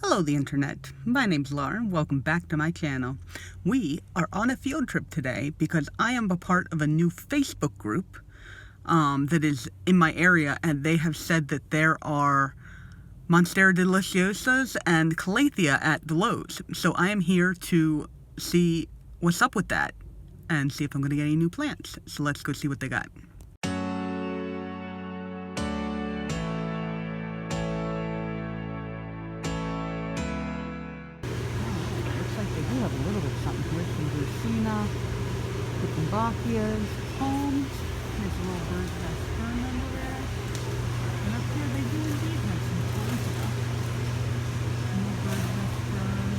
Hello the internet, my name's Laura, welcome back to my channel. We are on a field trip today because I am a part of a new Facebook group that is in my area, and they have said that there are Monstera Deliciosas and Calathea at the Lowe's. So I am here to see what's up with that and see if I'm going to get any new plants. So let's go see what they got. They do have a little bit of something here. Some Lucina, Hippombacchias, palms. There's a little bird's nest fern under there. And up here they do indeed have some cool stuff. More bird's nest fern.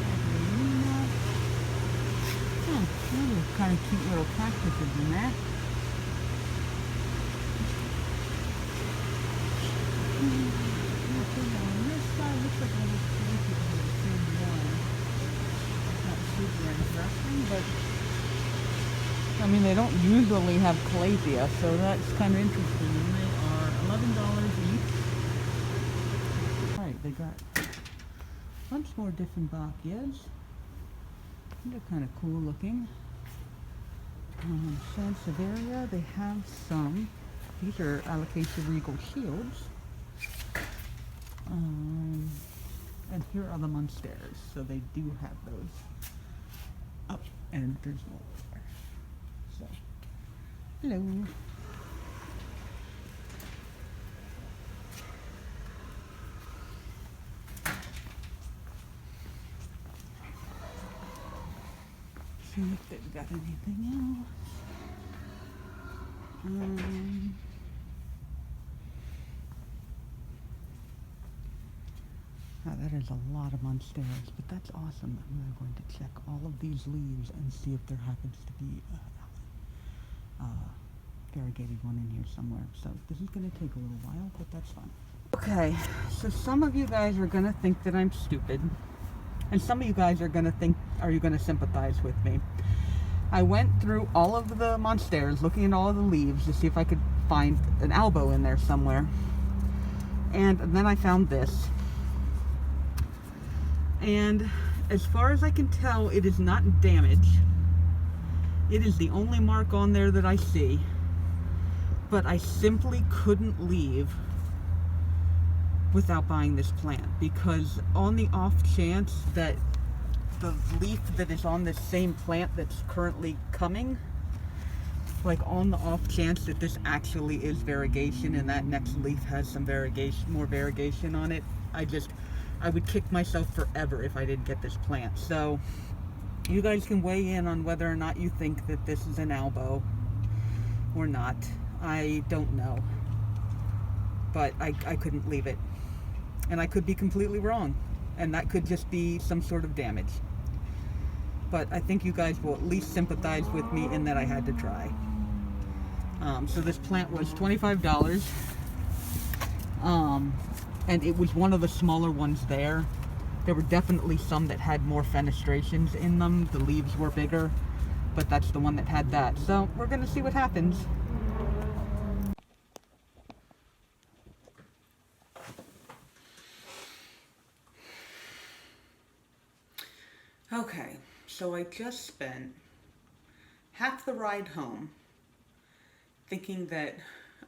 Adelina. Oh, those are kind of cute little cactuses in there. Nothing on this side. Looks like all those places are the same one. Not super interesting, but I mean, they don't usually have Calathea, so that's kind of interesting. And they are $11 each. Alright, they got a bunch more different Bacchias. They're kind of cool looking. Sansevieria, they have some. These are Alocasia regal shields. And here are the Monsteras, so they do have those. Oh, and there's more there. So, hello. See if they've got anything else. Now that is a lot of Monsteras, but that's awesome. We're going to check all of these leaves and see if there happens to be a variegated one in here somewhere. So this is going to take a little while, but that's fun. Okay, so some of you guys are going to think that I'm stupid, and some of you guys are going to think, are you going to sympathize with me? I went through all of the Monsteras, looking at all of the leaves to see if I could find an elbow in there somewhere, and then I found this. And as far as I can tell, it is not damaged. It is the only mark on there that I see. But I simply couldn't leave without buying this plant, because on the off chance that the leaf that is on this same plant that's currently coming, like on the off chance that this actually is variegation and that next leaf has some more variegation on it, I would kick myself forever if I didn't get this plant. So you guys can weigh in on whether or not you think that this is an elbow or not. I don't know, but I couldn't leave it, and I could be completely wrong, and that could just be some sort of damage. But I think you guys will at least sympathize with me in that I had to try. So this plant was $25. And it was one of the smaller ones there. There were definitely some that had more fenestrations in them. The leaves were bigger, but that's the one that had that. So we're going to see what happens. Okay, so I just spent half the ride home thinking that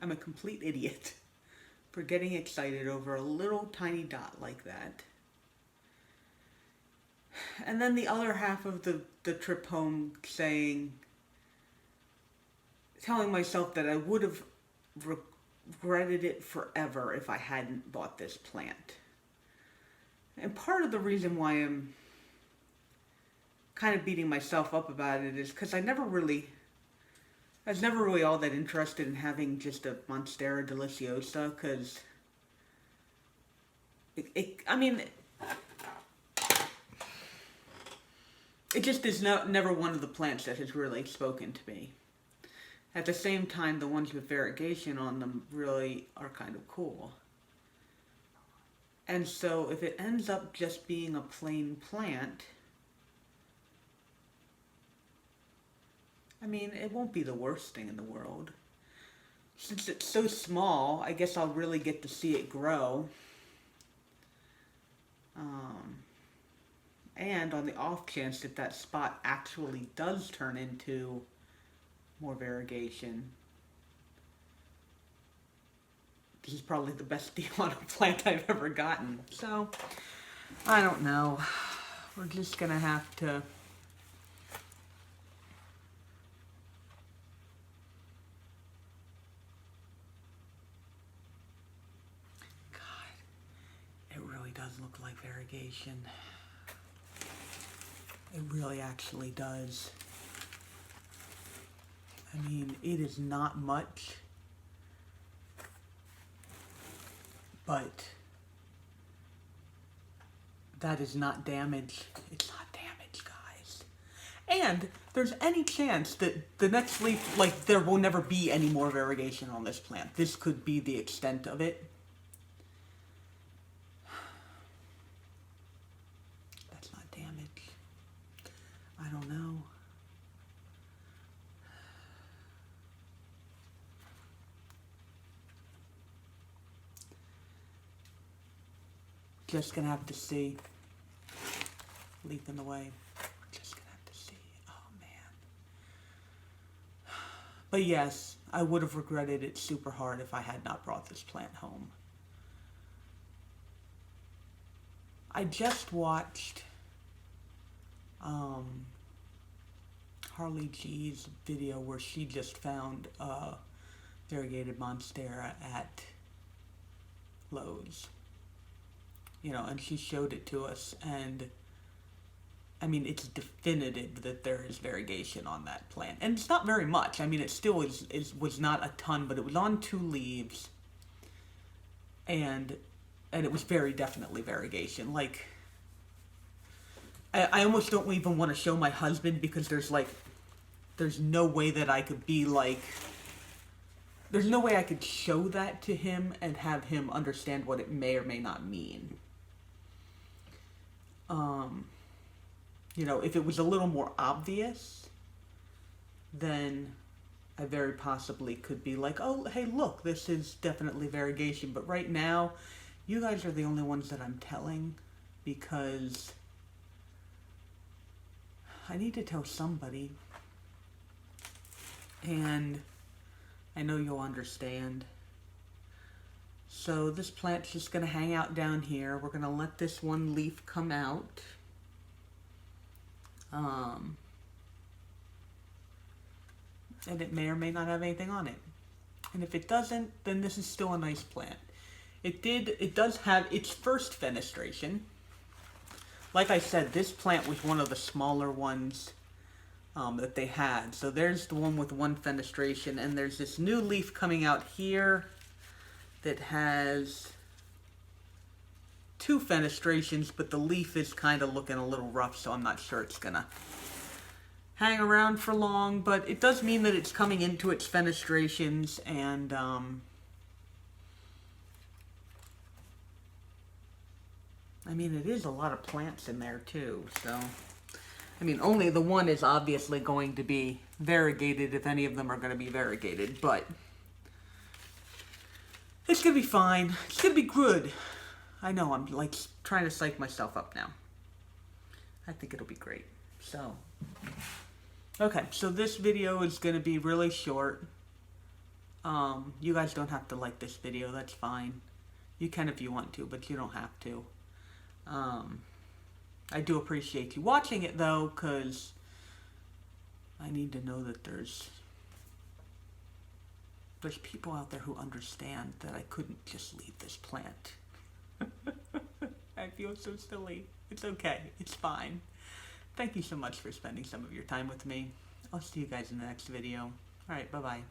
I'm a complete idiot for getting excited over a little tiny dot like that. And then the other half of the trip home telling myself that I would have regretted it forever if I hadn't bought this plant. And part of the reason why I'm kind of beating myself up about it is because I was never really all that interested in having just a Monstera Deliciosa, because it just is never one of the plants that has really spoken to me. At the same time, the ones with variegation on them really are kind of cool. And so if it ends up just being a plain plant, I mean, it won't be the worst thing in the world. Since it's so small, I guess I'll really get to see it grow. And on the off chance that that spot actually does turn into more variegation, this is probably the best deal on a plant I've ever gotten. So, I don't know. We're just gonna have to... God, it really does look like variegation. It really actually does. I mean, it is not much, but that is not damage. It's not damage, guys. And there's any chance that the next leaf, like, there will never be any more variegation on this plant. This could be the extent of it. That's not damage. I don't know. Just gonna have to see. Leaf in the way. We're just gonna have to see. Oh man. But yes, I would have regretted it super hard if I had not brought this plant home. I just watched Harley G's video where she just found variegated Monstera at Lowe's. You know, and she showed it to us, and I mean, it's definitive that there is variegation on that plant. And it's not very much. I mean, it still was not a ton, but it was on 2 leaves, and it was very definitely variegation. Like, I almost don't even want to show my husband, because there's no way that I could be like, there's no way I could show that to him and have him understand what it may or may not mean. You know, if it was a little more obvious, then I very possibly could be like, oh, hey, look, this is definitely variegation. But right now, you guys are the only ones that I'm telling, because I need to tell somebody. And I know you'll understand. So this plant's just going to hang out down here. We're going to let this one leaf come out. And it may or may not have anything on it. And if it doesn't, then this is still a nice plant. It does have its first fenestration. Like I said, this plant was one of the smaller ones that they had. So there's the one with 1 fenestration, and there's this new leaf coming out here that has 2 fenestrations, but the leaf is kind of looking a little rough, so I'm not sure it's gonna hang around for long, but it does mean that it's coming into its fenestrations, and I mean, it is a lot of plants in there too, so I mean, only the one is obviously going to be variegated, if any of them are going to be variegated, but it's going to be fine. It's going to be good. I know, I'm like trying to psych myself up now. I think it'll be great. So, okay, so this video is going to be really short. You guys don't have to like this video, that's fine. You can if you want to, but you don't have to. I do appreciate you watching it though, because I need to know that there's people out there who understand that I couldn't just leave this plant. I feel so silly. It's okay. It's fine. Thank you so much for spending some of your time with me. I'll see you guys in the next video. Alright, bye-bye.